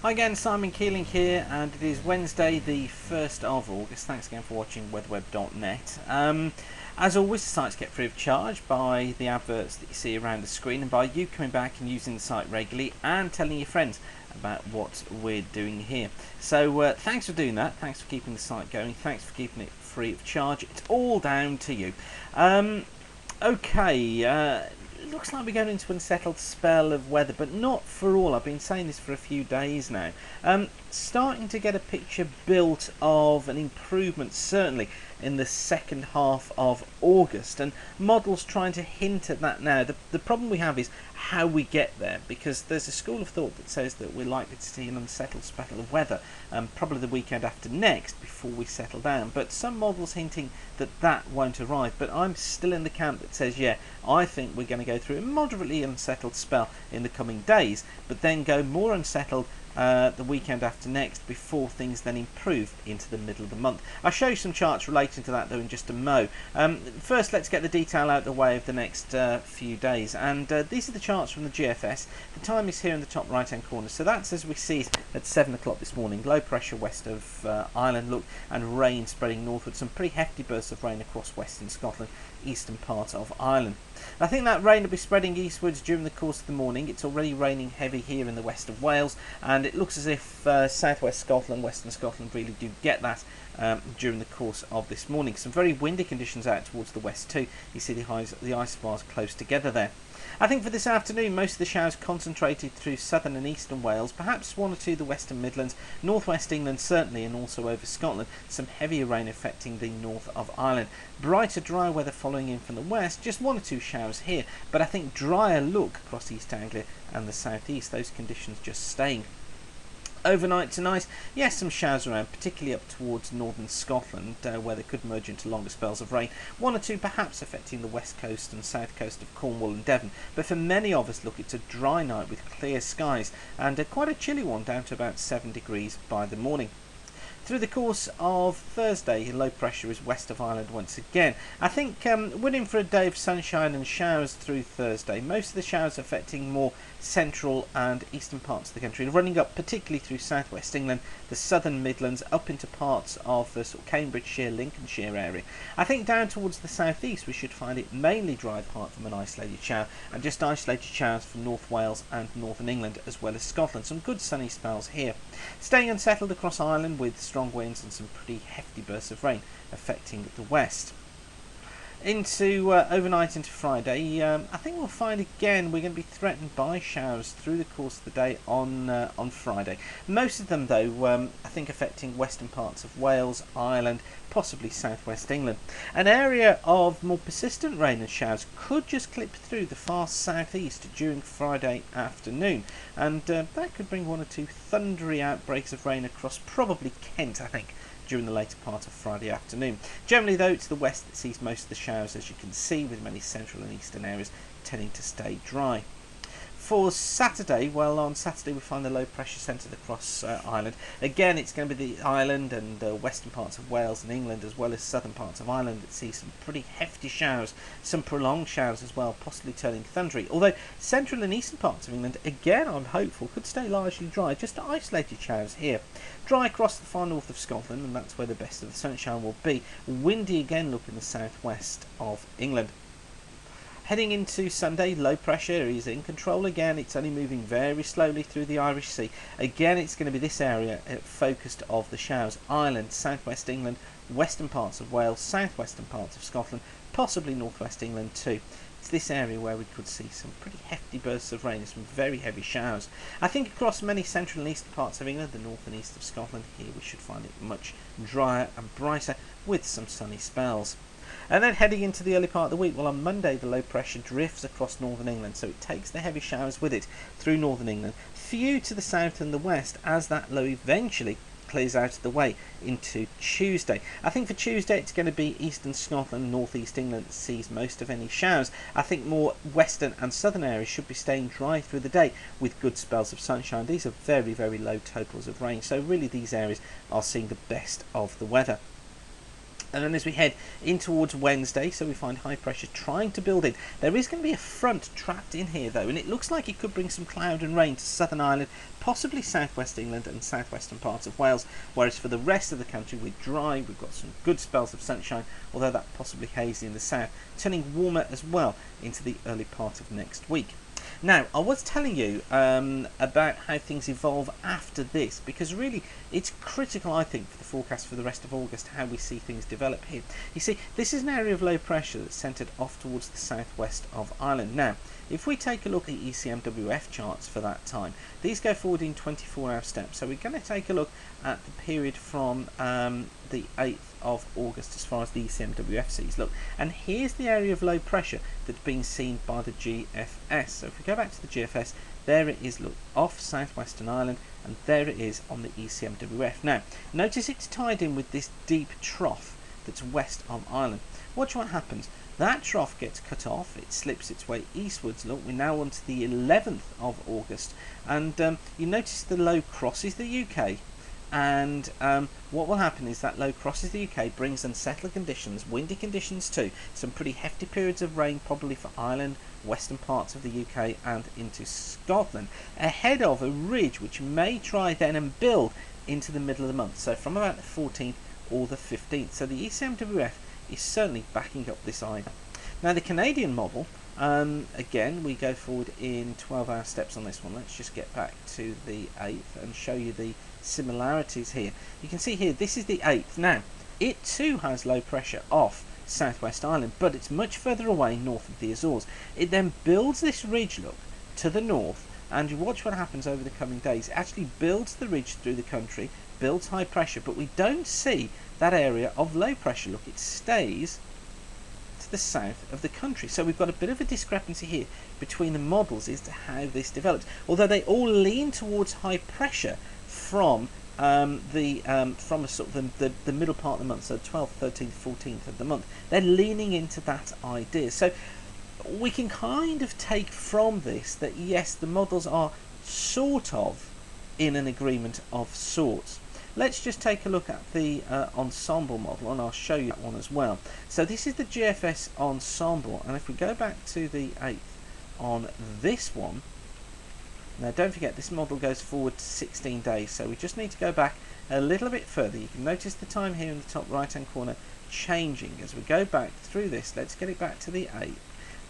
Hi again, Simon Keeling here, and it is Wednesday, the 1st of August. Thanks again for watching weatherweb.net. As always, the site's kept free of charge by the adverts that you see around the screen and by you coming back and using the site regularly and telling your friends about what we're doing here. So thanks for doing that, thanks for keeping the site going, thanks for keeping it free of charge. It's all down to you. Okay, looks like we're going into an unsettled spell of weather, but not for all. I've been saying this for a few days now. Starting to get a picture built of an improvement, certainly in the second half of August, and models trying to hint at that now. The problem we have is how we get there, because there's a school of thought that says that we're likely to see an unsettled spell of weather, probably the weekend after next, before we settle down. But some models hinting that that won't arrive. But I'm still in the camp that says, yeah, I think we're going to go through a moderately unsettled spell in the coming days, but then go more unsettled the weekend after next, before things then improve into the middle of the month. I'll show you some charts relating to that though in just a mo. First, let's get the detail out of the way of the next few days, and these are the charts from the GFS. The time is here in the top right hand corner, so that's as we see it at 7 o'clock this morning. Low pressure west of Ireland, look, and rain spreading northward. Some pretty hefty bursts of rain across western Scotland, eastern part of Ireland. I think that rain will be spreading eastwards during the course of the morning. It's already raining heavy here in the west of Wales, and it looks as if southwest Scotland, western Scotland really do get that during the course of this morning. Some very windy conditions out towards the west too. You see the ice bars close together there. I think for this afternoon, most of the showers concentrated through southern and eastern Wales, perhaps one or two the western Midlands, northwest England certainly, and also over Scotland. Some heavier rain affecting the north of Ireland. Brighter, dry weather following in from the west, just one or two showers here, but I think drier look across East Anglia and the southeast, those conditions just staying. Overnight tonight, yes, some showers around, particularly up towards northern Scotland, where they could merge into longer spells of rain. One or two perhaps affecting the west coast and south coast of Cornwall and Devon. But for many of us, look, it's a dry night with clear skies, and quite a chilly one, down to about 7 degrees by the morning. Through the course of Thursday, low pressure is west of Ireland once again. I think we're in for a day of sunshine and showers through Thursday. Most of the showers affecting more central and eastern parts of the country, running up particularly through southwest England, the southern Midlands, up into parts of the sort of Cambridgeshire, Lincolnshire area. I think down towards the southeast we should find it mainly dry apart from an isolated shower, and just isolated showers for North Wales and northern England as well as Scotland. Some good sunny spells here. Staying unsettled across Ireland with strong winds and some pretty hefty bursts of rain affecting the west. Into overnight into Friday, I think we'll find again we're going to be threatened by showers through the course of the day on Friday. Most of them though, I think affecting western parts of Wales, Ireland, possibly southwest England. An area of more persistent rain and showers could just clip through the far southeast during Friday afternoon, and that could bring one or two thundery outbreaks of rain across probably Kent, I think, during the later part of Friday afternoon. Generally though, it's the west that sees most of the showers, as you can see, with many central and eastern areas tending to stay dry. For Saturday, well, on Saturday we find the low pressure centred across Ireland. Again, it's going to be the island and western parts of Wales and England, as well as southern parts of Ireland, that see some pretty hefty showers, some prolonged showers as well, possibly turning thundery. Although central and eastern parts of England, again, I'm hopeful, could stay largely dry, just isolated showers here. Dry across the far north of Scotland, and that's where the best of the sunshine will be. Windy again, look, in the southwest of England. Heading into Sunday, low pressure is in control again. It's only moving very slowly through the Irish Sea. Again, it's going to be this area focused of the showers. Ireland, southwest England, western parts of Wales, southwestern parts of Scotland, possibly northwest England too. It's this area where we could see some pretty hefty bursts of rain and some very heavy showers. I think across many central and eastern parts of England, the north and east of Scotland, here we should find it much drier and brighter with some sunny spells. And then heading into the early part of the week, well, on Monday the low pressure drifts across northern England, so it takes the heavy showers with it through northern England. Few to the south and the west, as that low eventually clears out of the way into Tuesday. I think for Tuesday it's going to be eastern Scotland, northeast England that sees most of any showers. I think more western and southern areas should be staying dry through the day with good spells of sunshine. These are very, very low totals of rain, so really these areas are seeing the best of the weather. And then as we head in towards Wednesday, so we find high pressure trying to build in. There is going to be a front trapped in here though, and it looks like it could bring some cloud and rain to southern Ireland, possibly southwest England and southwestern parts of Wales, whereas for the rest of the country we're dry, we've got some good spells of sunshine, although that possibly hazy in the south, turning warmer as well into the early part of next week. Now, I was telling you about how things evolve after this, because really it's critical, I think, for the forecast for the rest of August, how we see things develop here. You see, this is an area of low pressure that's centred off towards the southwest of Ireland. Now, if we take a look at ECMWF charts for that time, these go forward in 24-hour steps. So we're going to take a look at the period from the 8th of August as far as the ECMWF sees. Look, and here's the area of low pressure that's being seen by the GFS. So if we go back to the GFS, there it is, look, off southwestern Ireland, and there it is on the ECMWF. Now, notice it's tied in with this deep trough that's west of Ireland. Watch what happens. That trough gets cut off, it slips its way eastwards. Look, we're now on to the 11th of August, and you notice the low crosses the UK, and what will happen is that low crosses the UK, brings unsettled conditions, windy conditions too, some pretty hefty periods of rain probably for Ireland, western parts of the UK and into Scotland, ahead of a ridge which may try then and build into the middle of the month, so from about the 14th or the 15th. So the ECMWF is certainly backing up this idea. Now the Canadian model, again we go forward in 12-hour steps on this one. Let's just get back to the 8th and show you the similarities here. You can see here this is the 8th. Now it too has low pressure off southwest Ireland, but it's much further away north of the Azores. It then builds this ridge, look, to the north, and you watch what happens over the coming days. It actually builds the ridge through the country, builds high pressure, but we don't see that area of low pressure. Look, it stays to the south of the country. So we've got a bit of a discrepancy here between the models as to how this develops, although they all lean towards high pressure from from a sort of the middle part of the month, so 12th, 13th, 14th of the month. They're leaning into that idea. So we can kind of take from this that yes, the models are sort of in an agreement of sorts. Let's just take a look at the ensemble model, and I'll show you that one as well. So this is the GFS ensemble, and if we go back to the 8th on this one, now don't forget this model goes forward to 16 days, so we just need to go back a little bit further. You can notice the time here in the top right hand corner changing as we go back through this. Let's get it back to the 8th,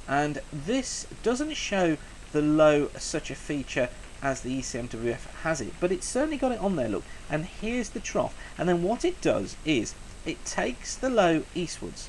and this doesn't show the low as such a feature as the ECMWF has it, but it's certainly got it on there, look, and here's the trough, and then what it does is it takes the low eastwards,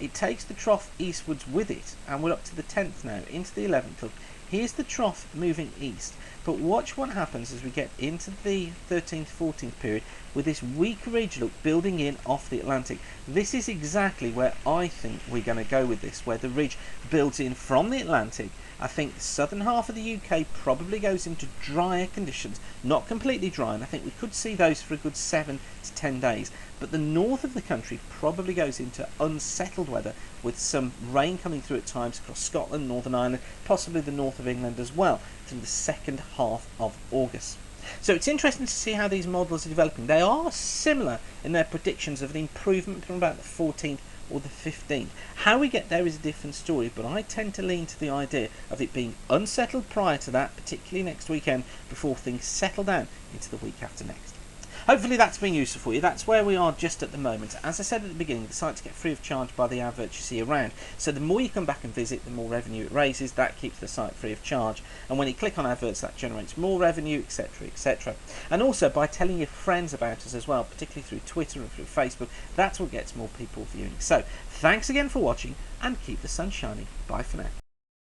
it takes the trough eastwards with it, and we're up to the 10th now, into the 11th. Look, here's the trough moving east, but watch what happens as we get into the 13th, 14th period with this weak ridge, look, building in off the Atlantic. This is exactly where I think we're going to go with this, where the ridge builds in from the Atlantic. I think the southern half of the UK probably goes into drier conditions, not completely dry, and I think we could see those for a good 7 to 10 days. But the north of the country probably goes into unsettled weather with some rain coming through at times across Scotland, Northern Ireland, possibly the north of England as well, through the second half of August. So it's interesting to see how these models are developing. They are similar in their predictions of an improvement from about the 14th or the 15th. How we get there is a different story, but I tend to lean to the idea of it being unsettled prior to that, particularly next weekend, before things settle down into the week after next. Hopefully that's been useful for you. That's where we are just at the moment. As I said at the beginning, the sites get free of charge by the adverts you see around. So the more you come back and visit, the more revenue it raises. That keeps the site free of charge. And when you click on adverts, that generates more revenue, etc., etc. And also by telling your friends about us as well, particularly through Twitter and through Facebook, that's what gets more people viewing. So thanks again for watching, and keep the sun shining. Bye for now.